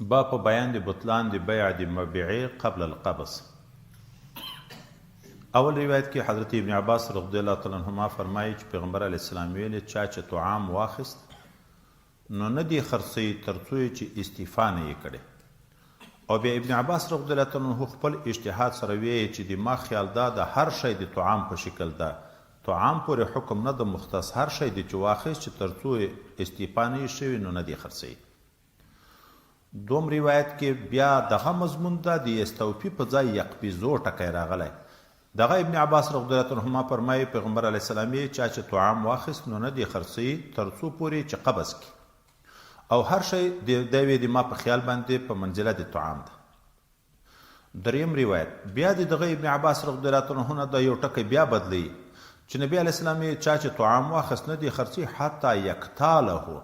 با په بیان د بطلان د بیع د مبيعې قبل القبض. اول روایت کې حضرت ابن عباس رضی الله تعالی عنهما فرمایي چې پیغمبر علیه السلام ویلي چا چې طعام واخیست نو نه دی خرڅوي تر څو چې استعفا نه یې کړې. او بیا ابن عباس رضی الله تعالی عنه خپل اجتهاد سره ویي چې د ما خیال دا د هر شی د طعام په شکل ده، طعام پورې حکم نه د مختص هر شی د چې واخیست چې تر څو استعفا نه یې شوي نو نه دی خرڅوي. دوم روایت کې بیا دغه مضمون ده د استوفي په ځای یقبضو ټکی راغلی. دغه ابن عباس رضی الله عنهما فرمایي پیغمبر علیه السلام چا چې طعام واخیست نو نه دی خرڅوي تر څو پورې چې قبض کړي، او هر شی د وی د ما په خیال باندې په منزله د طعام ده. دریم روایت بیا دغه ابن عباس رضی الله عنه د یو ټکی بیا بدلی چې نبی علیه السلام چا چې طعام واخیست نه دی خرڅوي حتی یکتاله،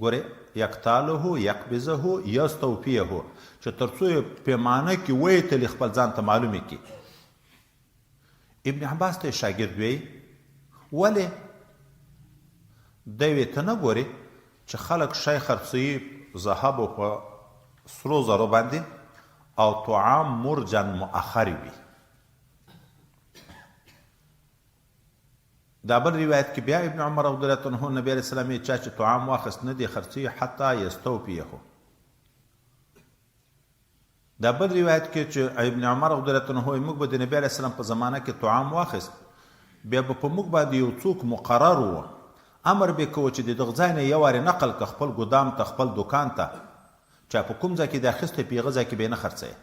ګوره یکتاله یقبضه یستوفیه، چې تر څو پیمانه کې ویتلي خپل ځان ته معلومې کړي. ابن عباس ته شاګرد وی ولې دی وی ته نه ګورې چې خلک شی خرڅوي ذهب په سرو زرو باندې او طعام مرجن مؤخر وي. دا بل روایت کې بیا ابن عمر رضی الله عنه نبی علیه السلام چا چې طعام واخیست نه دی خرڅوي حتی یستوفیه. دا بل روایت کې چې ابن عمر رضی الله عنه موږ به د نبی علیه السلام په زمانه کې طعام واخیست بیا به په موږ باندې یو څوک مقرر و امر به کوو چې د دغه ځای نه یو وارې نقل که خپل ګدام ته خپل دکان ته چې په کوم ځای کې د اخیستی په هغه ځای کې به یې نه خرڅوي.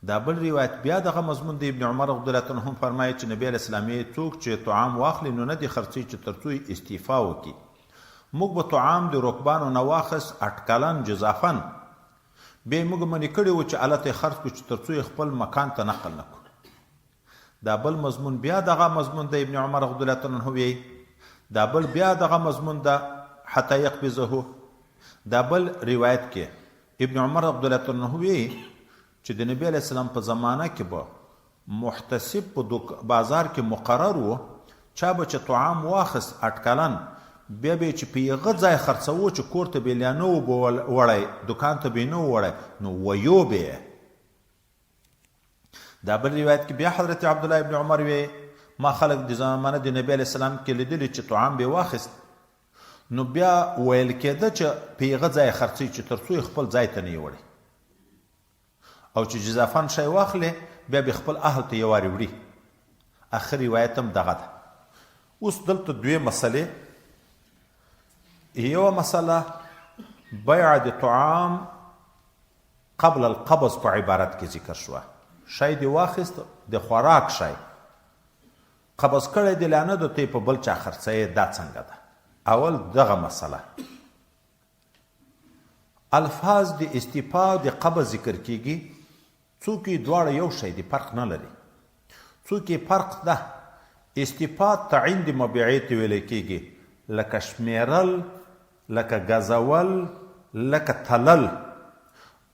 دا بل روایت بیا دغه مضمون د ابن عمر رضی الله عنه فرمایي چې نبی علیه السلام څوک چې طعام واخلي نو نه دی خرڅوي چې تر څو استعفا وکړي. موږ به طعام د رکبانو نه واخیست اټکلن جزافن، بیا یې موږ منې کړي وو چې هلته یې خرڅ کړو چې تر څو یې خپل مکان ته نقل نه کړو. دا بل مضمون بیا دغه مضمون د ابن عمر رضی الله عنه وی. دا بل بیا دغه مضمون ده حتی یقبضه. دا بل روایت کې ابن عمر رضی الله عنه وی چې د نبی علیه السلام په زمانه کې به محتسب په بازار کې مقرر و، چا به چې طعام واخیست اټکلن بیا به چې په هغه ځای خرڅوو چې کور ته به یې نه و وړی دکان ته به یې نه و وړی نو ویو به. دا بل روایت کې بیا حضرت عبدالله ابن عمر وی ما خلک د زمانه د نبی علیه السلام کې لیدلي چې طعام به واخیست نو بیا ویل کېده چې په هغه ځای خرڅوي چې تر څو خپل ځای ته نه یې وړي، او چې جزافن شی واخلي بیا به خپل اهل ته یې وارې وړي. اخر روایت هم دغه ده. اوس دلته دوی مسلې، یوه مسله بیع د طعام قبل القبض په عبارت کې ذکر شوه. شی دی واخیست د خوراک شی قبض کړی دی لا نه ده ته په بل چا خرڅوې، دا څنګه ده؟ اول دغه مسله الفاظ د استعفا د قبض ذکر کیږي، څوک یې دواړه یو شی دی فرق نه لري. څوک یې فرق ده استعفا تعین د مبيعې ته ویلی کیږي، لکه شمیرل، لکه ګزول، لکه تلل.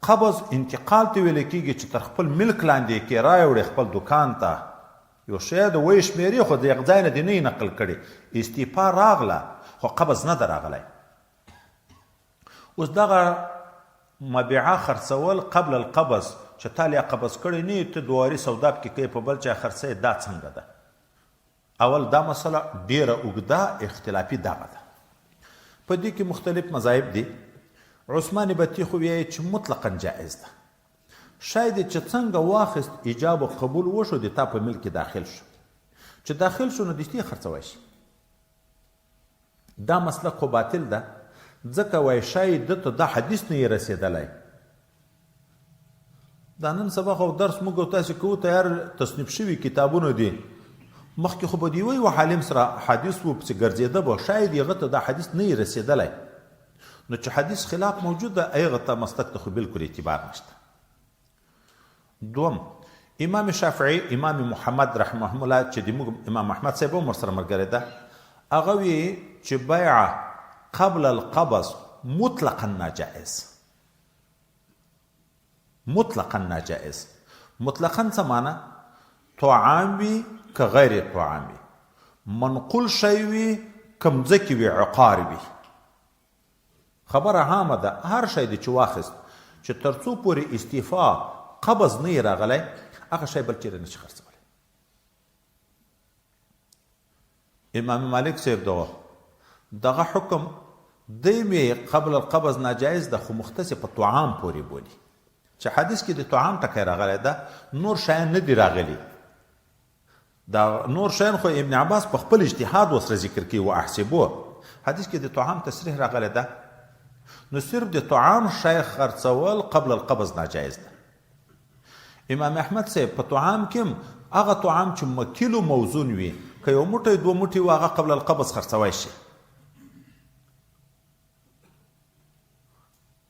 قبض انتقال ته ویلی کیږي چې تر خپل ملک لاندې کې راوړي خپل دکان ته یو شی د وی شمیرې خو د یو ځای نه دی نه نقل کړي. استعفا راغله خو قبض نه ده راغلی. اوس دغه مبيعه خرڅول قبل القبض چې تا لیا قبض کړی نه ته دواري سودا پکې کوې په بل چا خرڅوې، دا څنګه ده؟ اول دا مسله ډیره اوږده اختلافي دغه ده. په دې کې مختلف مذاهب دي. عثمان بطیخ وایي چې مطلقا جائز ده. شاید چې څنګه واخیست ایجاب و قبول وشو د تا په ملک داخل شو، چې داخل شو نو دستی خرڅوی شي. دا مسلک خو باطل ده، ځکه وایي شاید دته دا حدیث نه یې رسېدلی. دا نن سبا خو درس موږ او تاسې کوو تیار تصنیف شوي کتابونه دي، مخکې خو به د یوه عالم سره حدیث و پسې ګرځېده به شاید هغه ته دا حدیث نه یې رسېدلی، نو چې حدیث خلاف موجود ده هغه ته مسلک ته خو بلکل اعتبار نشته. دوم امام شافعي امام محمد رحمه الله چې د موږ امام احمد صاحب هم ورسره ملګری ده، هغه وی چې بیع قبل القبض مطلقا ناجائز. مطلقا ناجائز. مطلقا څه معنی؟ طعام وي که غیر طعام وي، منقول شی وي که مځکې وي عقار وي. خبره عامه ده، هر شی دی چې واخیست چې تر څو پورې استعفا قبض نه یې راغلی هغه شی بل چېرې نشي خرڅولی. امام مالک صاحب دغه حکم دی مې قبل القبض ناجایز ده، خو مختص په طعام پورې بولي چې حدیث کې د طعام ټکی راغلی ده، نور شیان نه دي راغلي. دا نور شیان خو ابن عباس په خپل اجتهاد ورسره ذکر کوي و احسبوه. حدیث کې د طعام تصریح راغلی ده، نو صرف د طعام شی خرڅول قبل القبض ناجایز ده. امام احمد صاحب په طعام کې هغه طعام چې مکیلو موزون وي، که یو موټی دوه موټي و هغه قبل القبض خرڅوی شي.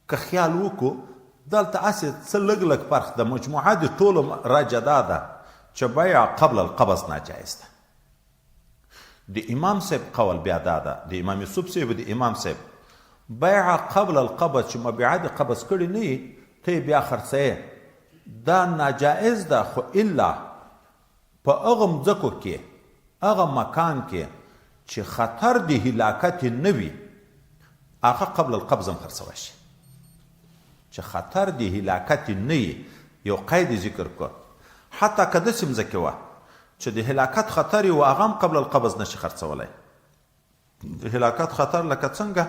که خیال وکړو دلته هسې څه لږ لږ فرق ده، مجموعه د ټولو راجه دا ده چې بیع قبل القبض ناجایز ده. د امام صاحب قول بیا دا ده، د امام یوسف صاحب د امام صاحب بیع قبل القبض چې مبیعه د قبض کړي نه وي ته یې بیا خرڅوې دا ناجایز ده، خو الا په هغه مځکو کې هغه مکان کې چې خطر د هلاکت نه وي هغه قبل القبض هم خرڅوی شي. چې خطر د هلاکت نه وي یو قید ذکر کړ، حتی که داسې مځکې وه چې د هلاکت خطر یې و هغه هم قبل القبض نشي خرڅولی. د هلاکت خطر لکه څنګه؟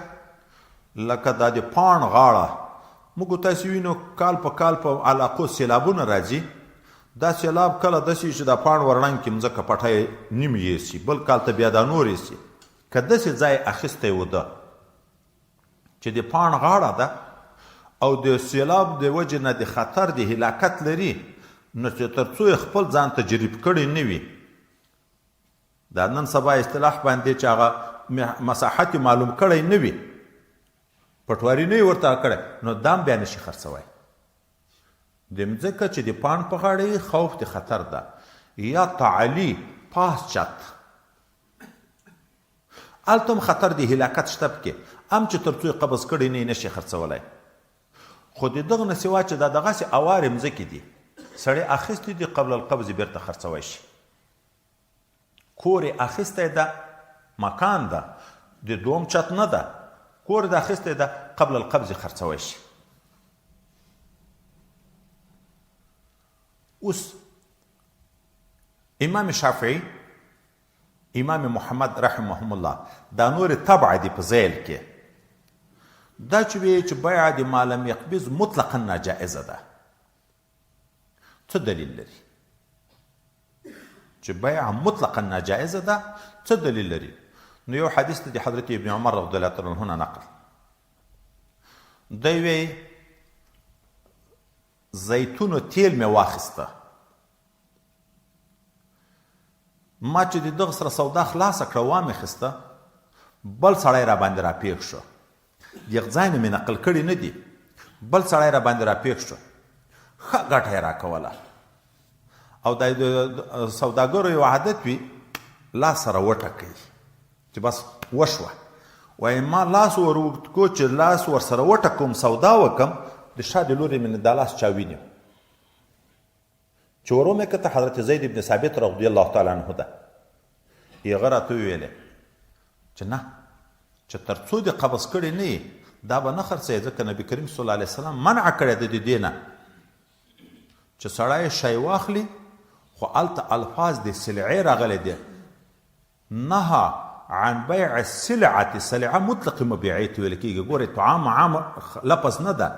لکه دا د پاڼ غاړه موږ تاسې وینو کال په کال په علاقو سیلابونه راځي، دا سیلاب کله داسې چې دا پاڼ ورړنګ کې مځکه پټی نیم یېسي، بل کال ته بیا دا نور یېسي. که داسې ځای اخیستی و ده چې د پاڼ غاړه ده او د سیلاب د وجې نه د خطر د هلاکت لري، نو چې تر څو یې خپل ځان تجرب کړی نه وي، دا نن سبا اصطلاح باندې چې هغه مساحت معلوم کړی نه وي، پټواري نه یې ورته کړی، نو دا هم بیا نشي خرڅوی. د مځکه چې د پاڼ په غاړه یې خوف د خطر ده یا تعالی پاس چت، هلته هم خطر د هلاکت شته پکې، هم چې تر څو یې قبض کړی نه یې نشي خرڅولی. خو د دغه نه سوا چې دا دغسې اوارې مځکې دي سړی اخیستی دي قبل القبض بیرته خرڅوی شي. کور یې اخیستی ده، مکان ده، د دوم چت نه ده، کور د اخیستی ده قبل القبض خرڅوی شي. اوس امام شافعي، امام محمد رحمهم الله دا نور تبع دي په ذیل کې دا چې وی چې بیع د ما لم یقبض مطلقا ناجائزه ده. څه دلیل لري چې بیع مطلقا ناجائزه ده؟ څه دلیل لري؟ نو یو حدیث د حضرت ابن عمر رضی الله تعالی عنه نقل دی وی زیتون تیل مې واخیسته، ما چې د دغه سره سودا خلاصه کړه وامې خیسته، بل سړی را باندې را پیښ شو، یغ ځای نه مې نقل کړي نه دي، بل سړی را باندې را پیښ شو، ښه ګټه یې راکوله. او دا د سوداګرو یو عادت وي لاس سره وټکوي چې بس وشوه، وایي ما لاس ور اوږد کو چې لاس ورسره وټکوم سودا وکم، د شا د لورې مې دا لاس چا ویني چې ور ومې کته حضرت زید بن ثابت رضی الله تعالی عنه ده. هغه راته وویلې چې نه، چې تر څو دې قبض کړی نه یې دا به نه خرڅوې، ځکه نبي کریم صلی الله علیه وسلم منع کړی ده د دې نه چې سړی شی واخلي، خو هلته الفاظ د سلعې راغلی دی، نهى عن بيع السلعة، سلعه مطلق مبيعې ته ویل کېږي. ګورې طعام عام لفظ نه ده،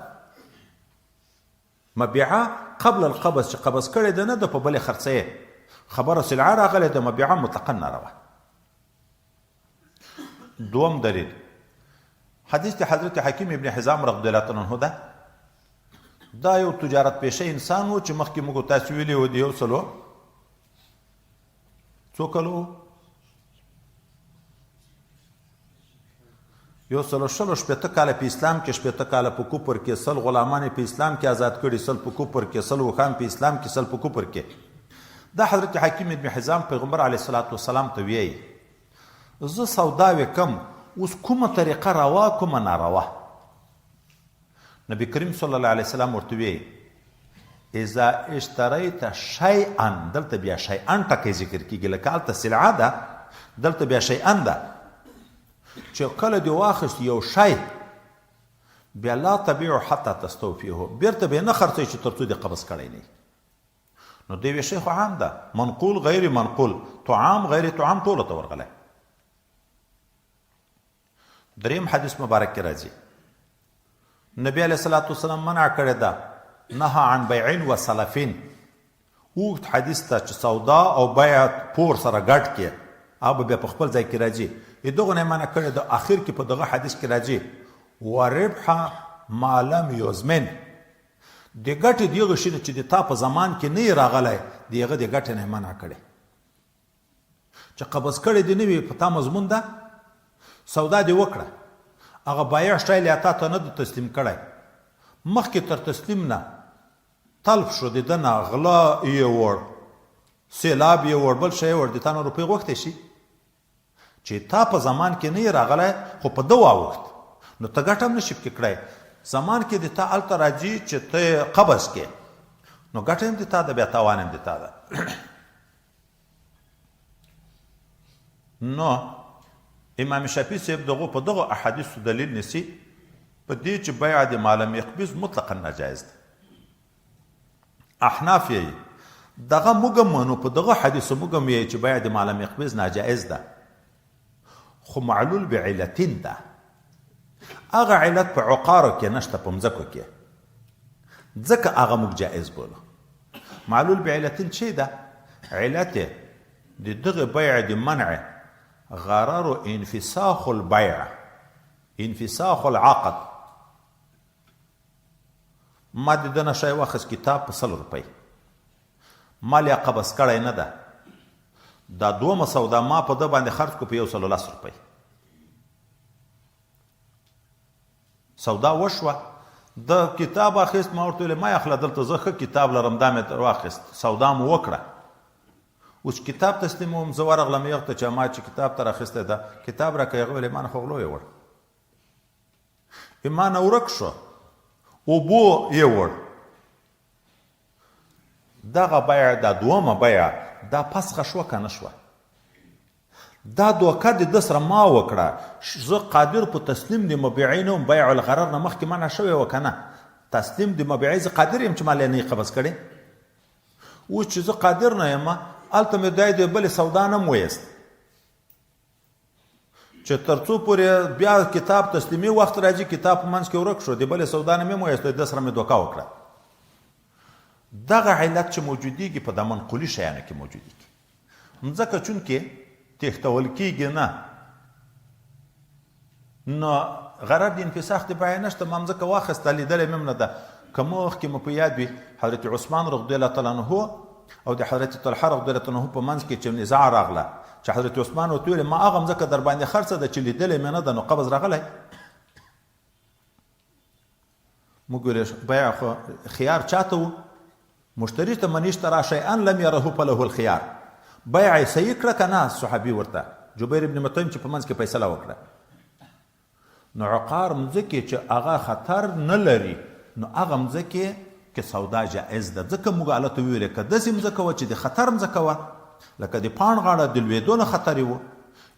مبيعه قبل القبض چې قبض کړی ده نه ده په بلې خرڅوې، خبره سلعه راغلی ده، مبيعه مطلقا ناروا. دوم دلیل حدیث د حضرت حکیم ابن حزام رضی الله عنه ده. دا یو تجارت پیشه انسان و چې مخکې موږ تاسو ویلي و د یو سلو څو کلو یو سلو شلو شپېته کاله په اسلام کې، شپېته کاله په کوپر کې، سل غلامان په اسلام کې آزاد کړي، سل په کوپر کې، سل وخان په اسلام کې، سل په کوپر کې. دا حضرت حکیم ابن حزام پیغمبر علیه الصلاة والسلام ته ویایي زه سودا وکم، اوس کومه طریقه روا کومه ناروا؟ نبی کریم صلی الله علیه وسلم ورته ویایي اذا اشتریت شیئا، دلته بیا شیئا ټکی ذکر کېږي، لکه هلته سلعه ده، دلته بیا شیئا ده، چې کله دې واخیست یو شی بیا لا تبیع حتی تستوفیه، بیرته به نه خرڅوي چې تر څو دې قبض کړی نه. نو دی وی شی خو عام ده، منقول غیر منقول، طعام غیر طعام ټولو ته ورغلی. دریم حدیث مبارک کې راځي نبی علیه الصلاة والسلام منع کړې ده نهى عن بیع و سلفین. اوږد حدیث ته چې سودا او بیع پور سره ګډ کې هغه بیا په خپل ځای کې راځي. دغه نه منع کړې ده. اخر کې په دغه حدیث کې راځي وربح ما لم یزمن، د ګټې دغه شي چې د تا په زمان کې نه راغلی د هغه د ګټې نه منع کړې. چې قبض کړی دې نه وي په تا مضمون ده، سودا دې وکړه، هغه بایع شټایل یا تا ته نه د تسلیم کړی، مخکې تر تسلیم نه تلف شو، د ده نه غلا یې وړ، سیلاب یې وړ، بل شی یې وړ، د تا نه روپۍ غوښتی شي چې تا په زمان کې نه راغلی خو په ده واوښت، نو ته ګټه هم نشي پکې کړی. زمان کې د تا هلته راځي چې ته قبض کې، نو ګټه هم د تا ده، بیا تاوان هم د تا ده. نو امام شافعي صاحب دغه په دغه احادیثو دلیل نیسي په دې چې بیع د ما لم یقبض مطلقا ناجایز ده. احناف یې دغه موږ هم منو، په دغه حدیثو موږ هم یې چې بیع د ما لم یقبض ناجایز ده، خو معلول بعلتین ده. هغه علت په عقارو کې نشته، په مځکو کې، ځکه هغه موږ جایز بولو. معلول بعلتین چې ده؟ علت د دغه بیع د منع غرر و انفساخ البیع، انفساخ العقد. ما د ده نه شی واخیست کتاب په 100 روپۍ، مال یې قبض کړی نه ده، دا دومه سودا ما په ده باندې خرڅ کو په 110 روپۍ. سودا وشوه، د کتاب اخیست، ما ورته ویل ما اخله دلته زه ښه کتاب لرم، دا مې واخیست، سودا مو وکړه. اوس کتاب تسلیموم، زه ورغلم یغ ته چې ما چې کتاب ته راخیستی ده کتاب راکړه، هغه ویل ما نه خو غلو یې وړ، ما نه ورک شو، اوبو یې وړ. دغه بیع، دا دومه بیع، دا پسخه شوه که نه شوه؟ دا دوکه د ده سره ما وکړه، زه قادر په تسلیم د مبیعین وم، بیع الغرر نه مخکې منع شوې وه که نه؟ تسلیم د مبیعی زه قادر یم چې مال یې نه قبض کړی. اوس چې زه قادر نه یم، هلته مې دای د بلې سودا نه م ویست چې تر څو پورې بیا کتاب تسلیمي وخت راځي، کتاب په منځ کې ورک شو، د بلې سودا نه مې م ویست، د سره مې دوکه وکړه. دغه علت چې موجودیږي په د منقولي شیانو کې موجودیږي، مځکه چونکې تښتول کېږي نه، نو غرر د انفساخ د بیع نشته. ما مځکه واخیسته، لیدلی مې هم نه ده. که مخکې مو په یاد وي حضرت عثمان رضی الله تعالی عنه او د حضرت طلحه رضی الله عنه په منځ کې چې نزاع راغله، چې حضرت عثمان ورته ویل ما هغه مځکه در باندې خرڅه ده چې لیدلی مې نه ده، نو قبض راغلی. موږ ویل بیع خو خیار چاته و؟ مشتری ته من اشترى شیئا لم یره فله الخيار. بیع یې صحیح کړه که نه؟ صحابي ورته جبیر ابن مطعم چې په منځ کې فیصله وکړه. نو عقار مځکې چې هغه خطر نه لري، نو هغه مځکې کې سودا جایز ده. ځکه موږ هلته ویلې که داسې مځکه وه چې د خطر مځکه وه، لکه د پاڼ غاړه د لوېدو نه خطر و،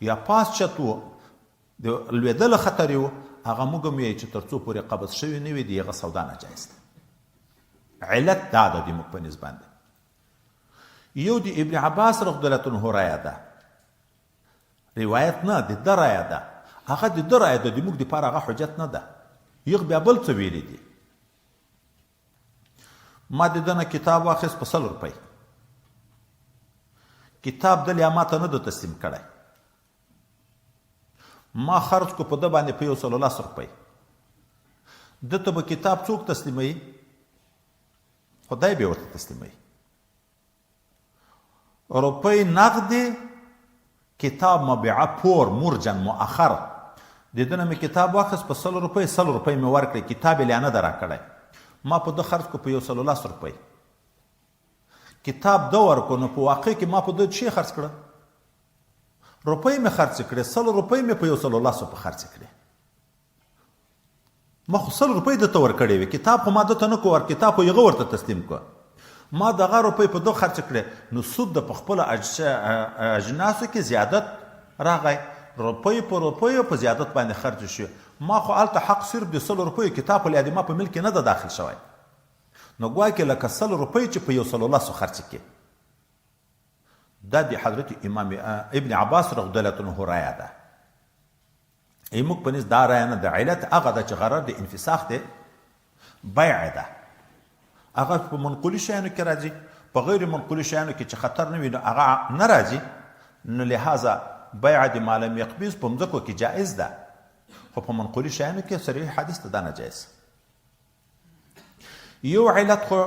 یا پاس چت و د لوېده له خطر و، هغه موږ هم یې چې تر څو پورې قبض شوي نه وي د هغه سودا ناجایز ده. علت دا ده د موږ په نسبت باندې. یو د ابن عباس رضی الله عنه رایه ده، روایت نه، د ده رایه ده، هغه د ده رایه ده، د موږ دپاره هغه حجت نه ده. یغ بیا بل څه ویلی دي. ما د ده نه کتاب واخیست په 100 روپۍ، کتاب دل یا ما ته نه ده تسلیم کړی، ما خرڅ کو په ده باندې په 110 روپۍ. ده ته به کتاب څوک تسلیموي؟ خدای به ورته تسلیموي. روپۍ نقدې، کتاب مبیعه پور مرجن مؤخر. د ده نه مې کتاب واخیست په 100 روپۍ، 100 روپۍ مې ورکړې، کتاب یې لا نه ده راکړی. ما په ده خرڅ کو په 110 روپۍ، کتاب ده ورکو، نو په واقع کې ما په ده څه خرڅ کړه؟ روپۍ مې خرڅ کړې، 100 روپۍ مې په 110 په خرڅ کړې. ما خو 100 روپۍ ده ته ورکړې وې، کتاب خو ما ده ته نه کو ور، کتاب خو هغه ورته تسلیم کو. ما دغه روپۍ په ده خرڅ کړې، نو سود د په خپلو اجناسو کې زیادت راغی، روپۍ په روپیو په زیادت باندې خرڅ شو. ما خو هلته حق صرف د 100 روپیو کتاب الادمه په ملک نه ده داخل شوی نو ګویا کې لکه 100 روپۍ چې په یو 100 خرڅ کړي دا د حضرت امام ابن عباس رضی الله عنه رایه ده موږ په نس دا رایه نه د علت هغه ده چې غرض د انفساخ دی بیع ده هغه په منقولي شیانو کې راځي په غیر منقولي شیانو کې چې خطر نه وي نو هغه نه راځي نو لهذا بیع د ما لم یقبض په مځکو کې جایز ده خو په منقولي شیانو کې صریح حدیث ته دا ناجایز یو علت خو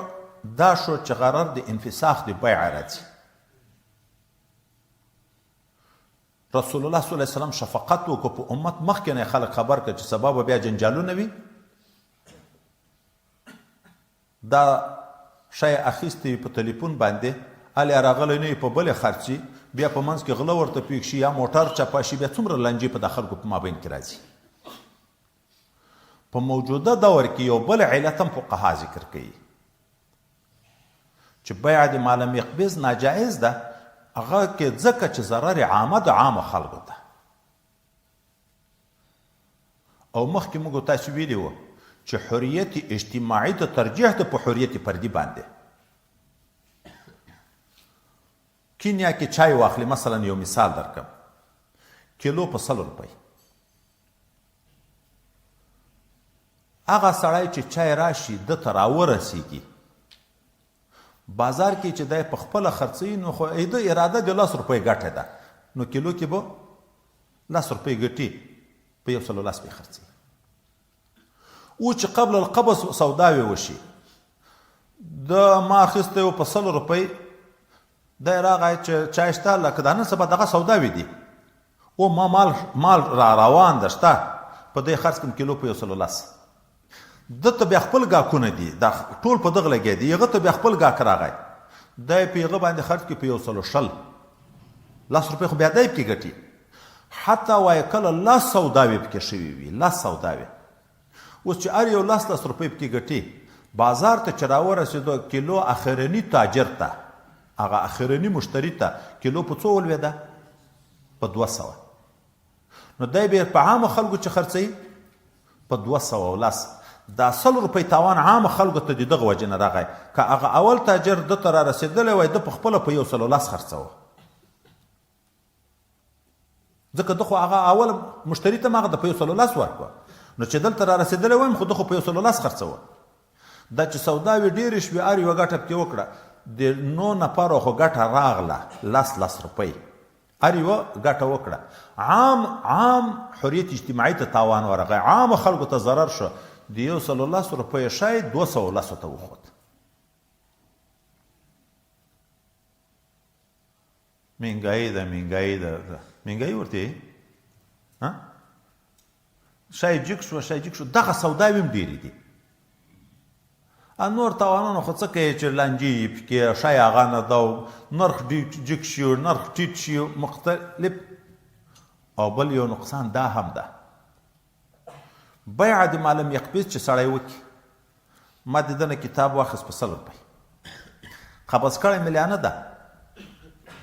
دا شو چې غرض د انفساخ د بیع راځي رسول الله صلی الله علیه وسلم شفقت وکړو په امت مخکې نه خلک خبر کړ چې سبا به بیا جنجالونه وي دا شی اخیستی په تلیفون باندې هلې راغلی نه په بلې خرڅي بیا په منځ کې غله ورته پیښ شي یا موټر چپه شي بیا څومره لنجې په د خلکو په مابین کې راځي په موجوده دور کې یو بل علت هم فقها ذکر کوي چې بیع د ما لم یقبض ناجایز ده هغه کې ځکه چې ضرر عامه د عامو خلکو ده او مخکې موږ تاسو ویلي وو چې حریت اجتماعي ته ترجیح ده په حریت فردي باندې کینیا کې چای واخلي مثلا یو مثال درکم کیلو په 100 روپۍ هغه سړی چې چای راشي د ته راورسیږي بازار کې چې دی په خپله خرڅوي نو خو د اراده د 10 روپۍ ګټه ده نو کیلو کې به 10 روپۍ ګټي په 110 روپۍ خرڅوي او چې قبل القبض سوداوي وشي د ما اخیستی و په 100 روپۍ دی راغی چې چای شته لکه د نن سبا دغه سوداوي دي او ما مال را روان ده شته په دې خرڅ کړم کیلو په 110 دته بیا خپل ګاکونه دي دا ټول په دغه لګیا دي هغه ته بیا خپل ګاک راغی دی په هغه باندې خرڅ کړي په 110 روپۍ خو بیا دی پکې ګټي حتی وایي کله 10 سوداوي پکې شوي وي 10 سوداوي اوس چې هر یو 10 روپۍ پکې ګټي بازار ته چې راورسېدو کیلو اخرني تاجر ته هغه اخرني مشتري ته کیلو په څو ولوېده په 200 نو دی بیا په عامو خلکو چې خرڅوي په 210 دا 100 روپۍ تاوان عام خلکو ته د دغه وجې نه راغی که هغه اول تاجر ده ته را رسېدلی وای ده په خپله په 110 خرڅوه ځکه ده خو هغه اول مشتري ته م هغه د په 110 ورکوه نو چې دلته را رسېدلی وایم خو ده خو په 110 خرڅوه دا چې سوداوي ډېرې شوې هر یوه ګټه پکې وکړه د 9 نفرو خو ګټه راغله 10 روپۍ هر یوه ګټه وکړه عام حریت اجتماعي ته تاوان ورغی عام خلکو ته ضرر شو د 110 روپۍ شی 210 ته وخوت مهنګایي ده مهنګایي ورته شی جګ شو دغه سوداوي هم ډېرې دي نور تاوانونه خو څه کوي چې لانجې پکې شی هغه نه ده نرخ جګ شي نرخ ټیټ شي مختلف او بل یو نقصان دا هم ده بیع د ما لم یقبض چې سړی وکړي ما د ده نه کتاب واخیست په 100 روپۍ قبض کړی مې نه ده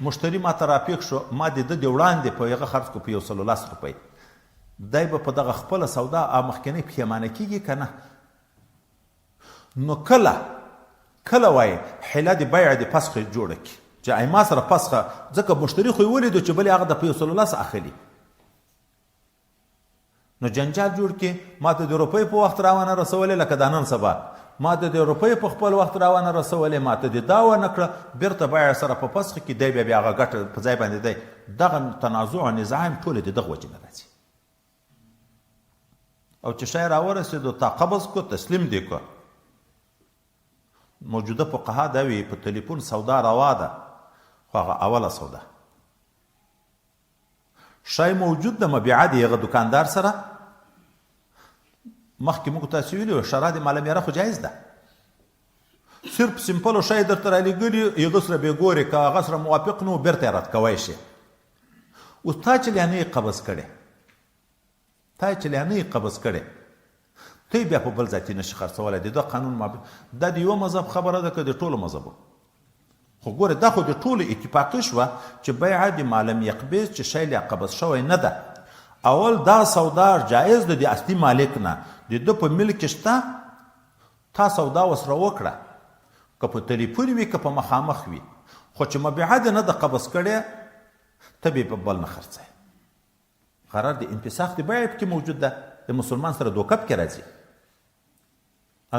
مشتري ما ته راپېښ شو ما د ده د وړاندې په هغه خرڅ کړو په 110 روپۍ دی به په دغه خپله سودا مخکینۍ پښیمانه کېږي که نه نو کله وایي حیله د بیع د فسخې جوړه کړي چې ای ما سره فسخه ځکه مشتري خو یې ولیدو چې بلې هغه د په 110 اخلي نو جنجال جوړ کې ما ته د روپۍ په وخت راونه رسولې لکه دا نن سبا ما ته د روپۍ په خپل وخت راونه رسولې ما ته د دا ونه کړه بیرته بیع سره په فسخ کې دی بیا هغه ګټه په ځای باندې دی دغه تنازع او نزاع هم ټولې د دغه وجې نه راځي او چې شی راورسېدو تا قبض کو تسلیم دی کو موجوده فقها دا وی په تلیفون سودا روا ده خو هغه اوله سودا شی موجود ده مبیعه دی هغه دکاندار سره مخکې موږ تاسو ویلي شرا د ما لم یره خو جایز ده صرف سمپل شی درته رالیږلي هغه سره بې ګورې که هغه سره موافق نه و بېرته یې رد کوی شي اوس تا چې لیانه یې قبض کړې ته بیا په بل ځای کې نشي خرڅولی د ده قانون دا د یوه مذهب خبره ده که د ټولو مذهبو خو ګوره دا خو د ټولو اتفاقي شوه چې بیع د ما لم یقبض چې شی لا قبض شوی نه ده اول دا سودا جایز ده د اصلي مالک نه د ده په ملک شته تا سودا ورسره وکړه که په تلیفون وي که په مخامخ وي خو چې مبیعه دې نه د قبض کړې ته به یې په بل نه خرڅوې قرار د انفساخ د بیع پکې موجود ده د مسلمان سره دوکه پکې راځي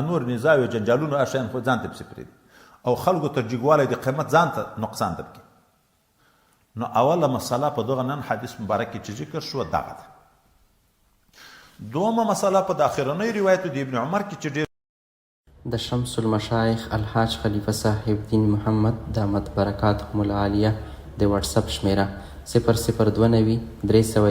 نور نزاع او جنجالونه هغه شیان خو ځان ته پسې پرېږدي او خلکو ته جګوالی د قیمت ځان ته نقصان ده پکې نو اوله مسله په دغه نن حدیث مبارک کې چې ذکر شوه دغه ده دومه مسله په د اخرنۍ روایتو د ابن عمر کې چې ډېر د شمس المشایخ الحاج خلیفه صاحب دین محمد دامت برکاتهم العالیه د واتساپ شمیره 0029 300